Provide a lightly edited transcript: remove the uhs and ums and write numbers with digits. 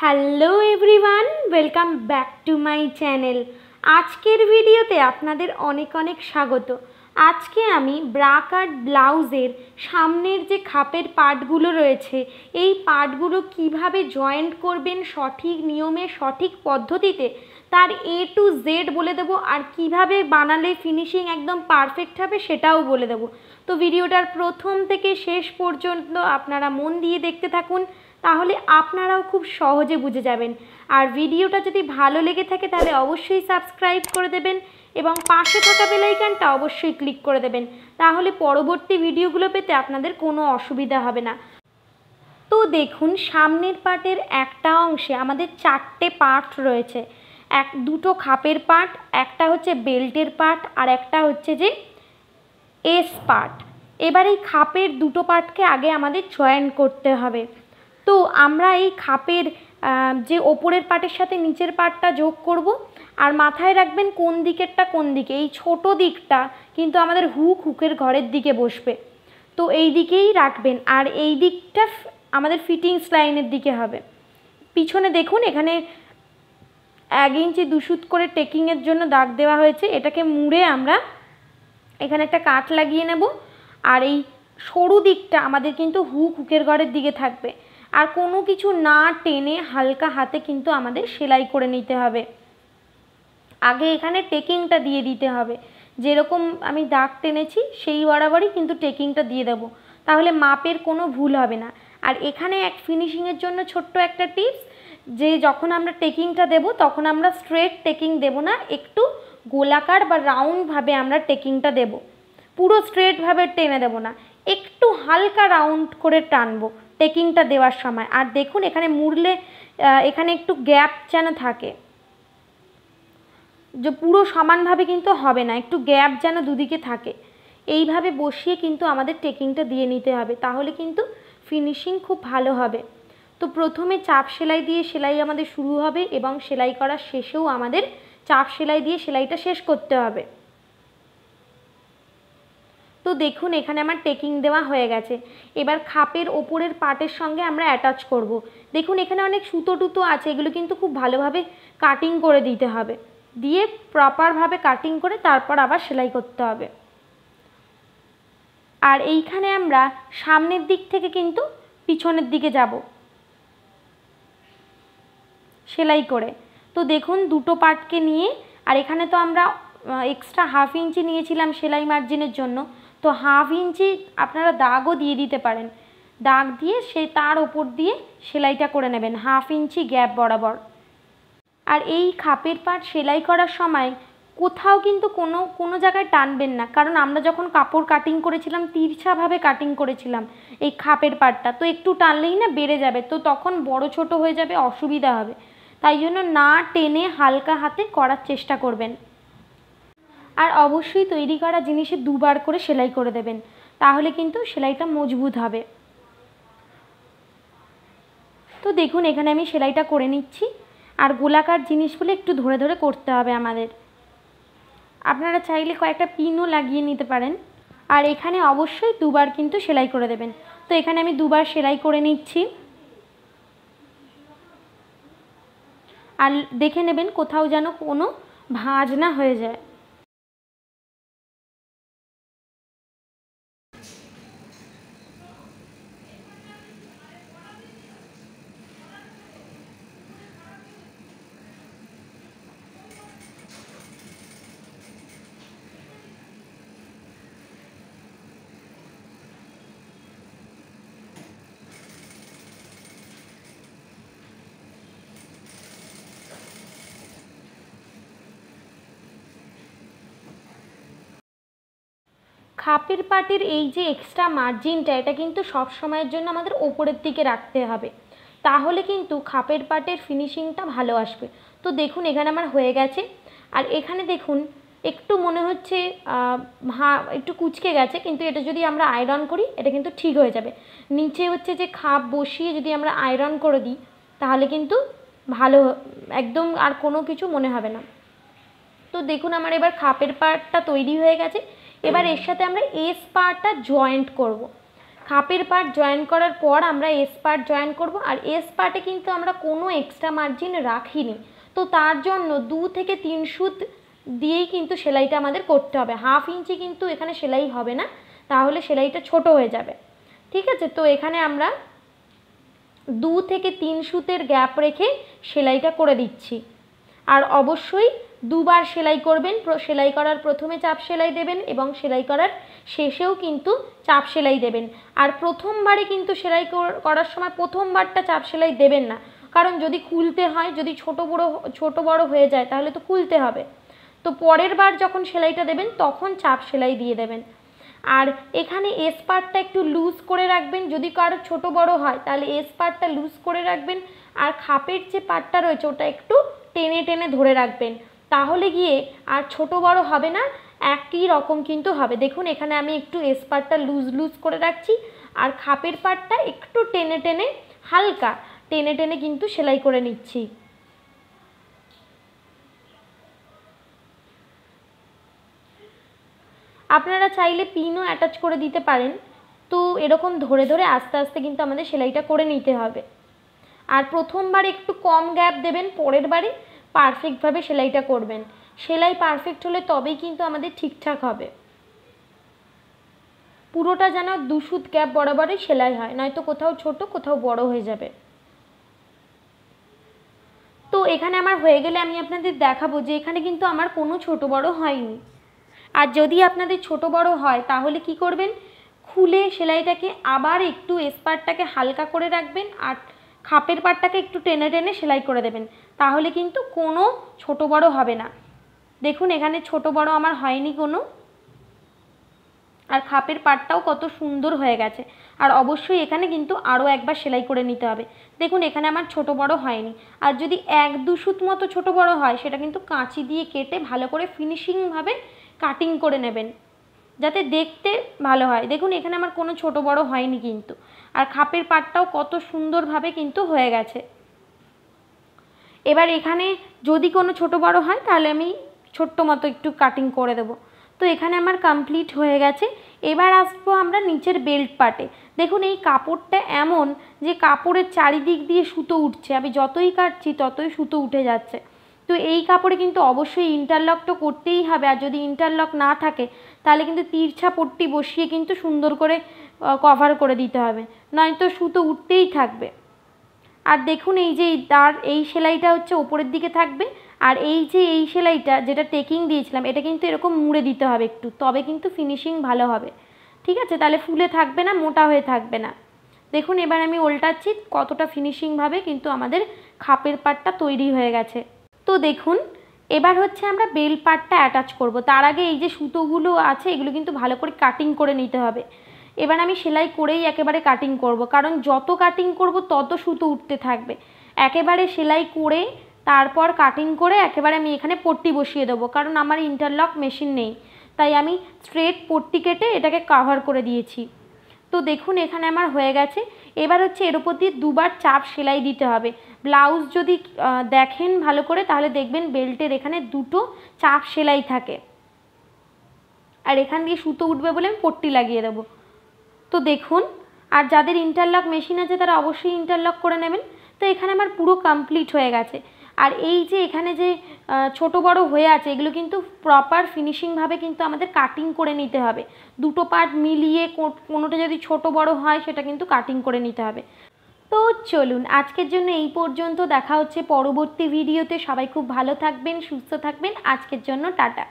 Hello everyone, welcome back to my channel. আজকের ভিডিওতে আপনাদের অনেক অনেক স্বাগত। আজকে আমি ব্রা কাট ব্লাউজের সামনের যে খাপের পার্টগুলো রয়েছে, এই পার্টগুলো কিভাবে জয়েন্ট করবেন সঠিক নিয়মে সঠিক পদ্ধতিতে, তার A to Z বলে দেবো। আর কিভাবে বানালে ফিনিশিং একদম পারফেক্ট হবে সেটাও বলে দেবো। তো ভিডিওটার প্রথম থেকে শেষ পর্যন্ত আপনারা মন দিয়ে দেখতে থাকুন, তাহলে আপনারাও খুব সহজে বুঝে যাবেন। আর ভিডিওটা যদি ভালো লেগে থাকে তাহলে অবশ্যই সাবস্ক্রাইব করে দেবেন এবং পাশে থাকা বেল আইকনটা অবশ্যই ক্লিক করে দেবেন, তাহলে পরবর্তী ভিডিওগুলো পেতে আপনাদের কোনো অসুবিধা হবে না। তো দেখুন, সামনের পার্টের একটা অংশে আমাদের চারটে পার্ট রয়েছে। দুটো খাপের পার্ট, একটা হচ্ছে বেল্টের পার্ট, আর একটা হচ্ছে যে এস পার্ট। এবার এই খাপের দুটো পার্টকে আগে আমাদের জয়েন করতে হবে। তো আমরা এই খাপের যে ওপরের পার্টের সাথে নিচের পার্টটা যোগ করব। আর মাথায় রাখবেন কোন দিকেরটা কোন দিকে। এই ছোট দিকটা কিন্তু আমাদের হুকের ঘরের দিকে বসবে, তো এই দিকেই রাখবেন। আর এই দিকটা আমাদের ফিটিংস লাইনের দিকে হবে। পিছনে দেখুন, এখানে 1 ইঞ্চি 2 সুত করে টেকিংয়ের জন্য দাগ দেওয়া হয়েছে। এটাকে মুড়ে আমরা এখানে একটা কাট লাগিয়ে নেব। আর এই সরু দিকটা আমাদের কিন্তু হুকের ঘরের দিকে থাকবে। আর কোনো কিছু না টেনে হালকা হাতে কিন্তু আমাদের সেলাই করে নিতে হবে। আগে এখানে টেকিংটা দিয়ে দিতে হবে, যেরকম আমি দাগ টেনেছি সেই বরাবরই কিন্তু টেকিংটা দিয়ে দেবো, তাহলে মাপের কোনো ভুল হবে না। আর এখানে এক ফিনিশিংয়ের জন্য ছোট্ট একটা টিপস, যে যখন আমরা টেকিংটা দেব তখন আমরা স্ট্রেট টেকিং দেব না, একটু গোলাকার বা রাউন্ডভাবে আমরা টেকিংটা দেব। পুরো স্ট্রেটভাবে টেনে দেব না, একটু হালকা রাউন্ড করে টানবো টেকিংটা দেওয়ার সময়। আর দেখুন, এখানে মুড়লে এখানে একটু গ্যাপ যেন থাকে, যে পুরো সমানভাবে কিন্তু হবে না, একটু গ্যাপ যেন দুদিকে থাকে। এইভাবে বসিয়ে কিন্তু আমাদের টেকিংটা দিয়ে নিতে হবে, তাহলে কিন্তু ফিনিশিং খুব ভালো হবে। তো প্রথমে চাপ সেলাই দিয়ে সেলাই আমাদের শুরু হবে এবং সেলাই করার শেষেও আমাদের চাপ সেলাই দিয়ে সেলাইটা শেষ করতে হবে। তো দেখুন, এখানে আমার টেকিং দেওয়া হয়ে গেছে। এবার খাপের ওপরের পার্টের সঙ্গে আমরা অ্যাটাচ করব। দেখুন, এখানে অনেক সুতো টুতো আছে, এগুলো কিন্তু খুব ভালোভাবে কাটিং করে দিতে হবে, দিয়ে প্রপারভাবে কাটিং করে তারপর আবার সেলাই করতে হবে। আর এইখানে আমরা সামনের দিক থেকে কিন্তু পিছনের দিকে যাব সেলাই করে। তো দেখুন, দুটো পার্টকে নিয়ে, আর এখানে তো আমরা এক্সট্রা 1/2 ইঞ্চি নিয়েছিলাম সেলাই মার্জিনের জন্য, তো 1/2 ইঞ্চি আপনারা দাগও দিয়ে দিতে পারেন। দাগ দিয়ে তার ওপর দিয়ে সেলাইটা করে নেবেন 1/2 ইঞ্চি গ্যাপ বরাবর। আর এই খাপের পার্ট সেলাই করার সময় কোথাও কিন্তু কোনো জায়গায় টানবেন না, কারণ আমরা যখন কাপড় কাটিং করেছিলাম তিরছাভাবে কাটিং করেছিলাম এই খাপের পার্টটা, তো একটু টানলেই না বেড়ে যাবে, তো তখন বড় ছোট হয়ে যাবে, অসুবিধা হবে। তাই জন্য না টেনে হালকা হাতে করার চেষ্টা করবেন। আর অবশ্যই তৈরি করা জিনিসে 2 বার করে সেলাই করে দেবেন, তাহলে কিন্তু সেলাইটা মজবুত হবে। তো দেখুন, এখানে আমি সেলাইটা করে নিচ্ছি। আর গোলাকার জিনিসগুলো একটু ধরে ধরে করতে হবে আমাদের। আপনারা চাইলে কয়েকটা পিনও লাগিয়ে নিতে পারেন। আর এখানে অবশ্যই 2 বার কিন্তু সেলাই করে দেবেন। তো এখানে আমি 2 বার সেলাই করে নিচ্ছি। আর দেখে নেবেন কোথাও যেন কোনো ভাঁজ না হয়ে যায়। খাপের পার্টের এই যে এক্সট্রা মার্জিনটা, এটা কিন্তু সব সময়ের জন্য আমাদের ওপরের দিকে রাখতে হবে, তাহলে কিন্তু খাপের পার্টের ফিনিশিংটা ভালো আসবে। তো দেখুন, এখানে আমার হয়ে গেছে। আর এখানে দেখুন, একটু মনে হচ্ছে একটু কুঁচকে গেছে, কিন্তু এটা যদি আমরা আয়রন করি এটা কিন্তু ঠিক হয়ে যাবে। নিচে হচ্ছে যে খাপ বসিয়ে যদি আমরা আয়রন করে দিই তাহলে কিন্তু ভালো, একদম আর কোনো কিছু মনে হবে না। তো দেখুন, আমার এবার খাপের পার্টটা তৈরি হয়ে গেছে। এবার এর সাথে আমরা এস পার্টটা জয়েন্ট করব। খাপের পার্ট জয়েন করার পর আমরা এস পার্ট জয়েন করব। আর এস পার্টে কিন্তু আমরা কোনো এক্সট্রা মার্জিন রাখিনি, তো তার জন্য 2 থেকে 3 সুত দিয়েই কিন্তু সেলাইটা আমাদের করতে হবে। 1/2 ইঞ্চি কিন্তু এখানে সেলাই হবে না, তাহলে সেলাইটা ছোট হয়ে যাবে। ঠিক আছে, তো এখানে আমরা 2 থেকে 3 সুতের গ্যাপ রেখে সেলাইটা করে দিচ্ছি। আর অবশ্যই দুবার সেলাই করবেন, সেলাই করার প্রথমে চাপ সেলাই দেবেন এবং সেলাই করার শেষেও কিন্তু চাপ সেলাই দেবেন। আর প্রথমবারে কিন্তু সেলাই করার সময় প্রথমবারটা চাপ সেলাই দেবেন না, কারণ যদি খুলতে হয়, যদি ছোট বড় হয়ে যায় তাহলে তো খুলতে হবে। তো পরের বার যখন সেলাইটা দেবেন তখন চাপ সেলাই দিয়ে দেবেন। আর এখানে এস পার্টটা একটু লুজ করে রাখবেন, যদি কারো ছোট বড় হয় তাহলে এস পার্টটা লুজ করে রাখবেন। আর খাপের যে পার্টটা রয়েছে ওটা একটু টেনে টেনে ধরে রাখবেন, তাহলে গিয়ে আর ছোট বড় হবে না, একই রকম কিন্তু হবে। দেখুন এখানে আমি একটু এস পার্টটা লুজ করে রাখছি, আর খাপের পার্টটা একটু টেনে টেনে, হালকা টেনে টেনে কিন্তু সেলাই করে নিচ্ছি। আপনারা চাইলে পিনও অ্যাটাচ করে দিতে পারেন। তো এরকম ধরে ধরে আস্তে আস্তে কিন্তু আমাদের সেলাইটা করে নিতে হবে। আর প্রথমবার একটু কম গ্যাপ দেবেন, পরের বারে পারফেক্টভাবে সেলাইটা করবেন। সেলাই পারফেক্ট হলে তবেই কিন্তু আমাদের ঠিকঠাক হবে। পুরোটা যেন 2 সুত গ্যাপ বরাবরই সেলাই হয়, নয়তো কোথাও ছোট কোথাও বড় হয়ে যাবে। তো এখানে আমার হয়ে গেলে আমি আপনাদের দেখাবো যে এখানে কিন্তু আমার কোনো ছোট বড় হয়নি। আর যদি আপনাদের ছোট বড় হয় তাহলে কি করবেন, খুলে সেলাইটাকে আবার একটু এস পার্টটাকে হালকা করে রাখবেন আর খাপের পার্টটাকে একটু টেনে টেনে সেলাই করে দেবেন, তাহলে কিন্তু কোনো ছোট বড় হবে না। দেখুন এখানে ছোট বড় আমার হয়নি কোনো, আর খাপের পার্টটাও কত সুন্দর হয়ে গেছে। আর অবশ্যই এখানে কিন্তু আরও একবার সেলাই করে নিতে হবে। দেখুন এখানে আমার ছোট বড় হয়নি। আর যদি 1-2 সুত মতো ছোট বড় হয় সেটা কিন্তু কাঁচি দিয়ে কেটে ভালো করে ফিনিশিংভাবে কাটিং করে নেবেন, যাতে দেখতে ভালো হয়। দেখুন এখানে আমার কোনো ছোট বড় হয়নি কিন্তু, আর খাপের পার্টটাও কত সুন্দরভাবে কিন্তু হয়ে গেছে। এবার এখানে যদি কোনো ছোট বড় হয় তাহলে আমি ছোট্ট মতো একটু কাটিং করে দেবো। তো এখানে আমার কমপ্লিট হয়ে গেছে। এবার আসবো আমরা নিচের বেল্ট পার্টে। দেখুন এই কাপড়টা এমন যে কাপড়ের চারিদিক দিয়ে সুতো উঠছে, আমি যতই কাটছি ততই সুতো উঠে যাচ্ছে। তো এই কাপড়ে কিন্তু অবশ্যই ইন্টারলক তো করতেই হবে, আর যদি ইন্টারলক না থাকে তাহলে কিন্তু তিরছা পট্টি বসিয়ে কিন্তু সুন্দর করে কভার করে দিতে হবে, নয়তো সুতো উঠতেই থাকবে। আর দেখুন এই যে তার এই সেলাইটা হচ্ছে ওপরের দিকে থাকবে, আর এই যে এই সেলাইটা যেটা টেকিং দিয়েছিলাম এটা কিন্তু এরকম মুড়ে দিতে হবে একটু, তবে কিন্তু ফিনিশিং ভালো হবে। ঠিক আছে, তাহলে ফুলে থাকবে না, মোটা হয়ে থাকবে না। দেখুন এবার আমি উল্টাচ্ছি, কতটা ফিনিশিংভাবে কিন্তু আমাদের খাপের পার্টটা তৈরি হয়ে গেছে। তো দেখুন এবার হচ্ছে আমরা বেল পার্টটা অ্যাটাচ করব। তার আগে এই যে সুতোগুলো আছে এগুলো কিন্তু ভালো করে কাটিং করে নিতে হবে। এবার আমি সেলাই করেই একেবারে কাটিং করব, কারণ যত কাটিং করব তত সুতো উঠতে থাকবে। একেবারে সেলাই করে তারপর কাটিং করে একেবারে আমি এখানে পট্টি বসিয়ে দেবো, কারণ আমার ইন্টারলক মেশিন নেই, তাই আমি স্ট্রেট পট্টি কেটে এটাকে কভার করে দিয়েছি। তো দেখুন এখানে আমার হয়ে গেছে। এবার হচ্ছে এর উপর দিয়ে 2 বার চাপ সেলাই দিতে হবে। ব্লাউজ যদি দেখেন ভালো করে তাহলে দেখবেন বেল্টের এখানে 2টো চাপ সেলাই থাকে, আর এখান দিয়ে সুতো উঠবে বলে আমি পট্টি লাগিয়ে দেবো। তো দেখুন, আর যাদের ইন্টারলক মেশিন আছে তারা অবশ্যই ইন্টারলক করে নেবেন। তো এখানে আমার পুরো কমপ্লিট হয়ে গেছে। আর এই যে এখানে যে ছোট বড় হয়ে আছে এগুলো কিন্তু প্রপার ফিনিশিংভাবে কিন্তু আমাদের কাটিং করে নিতে হবে। 2টো পার্ট মিলিয়ে কোনোটা যদি ছোট বড় হয় সেটা কিন্তু কাটিং করে নিতে হবে। তো চলুন আজকের জন্য এই পর্যন্ত, দেখা হচ্ছে পরবর্তী ভিডিওতে। সবাই খুব ভালো থাকবেন, সুস্থ থাকবেন। আজকের জন্য টাটা।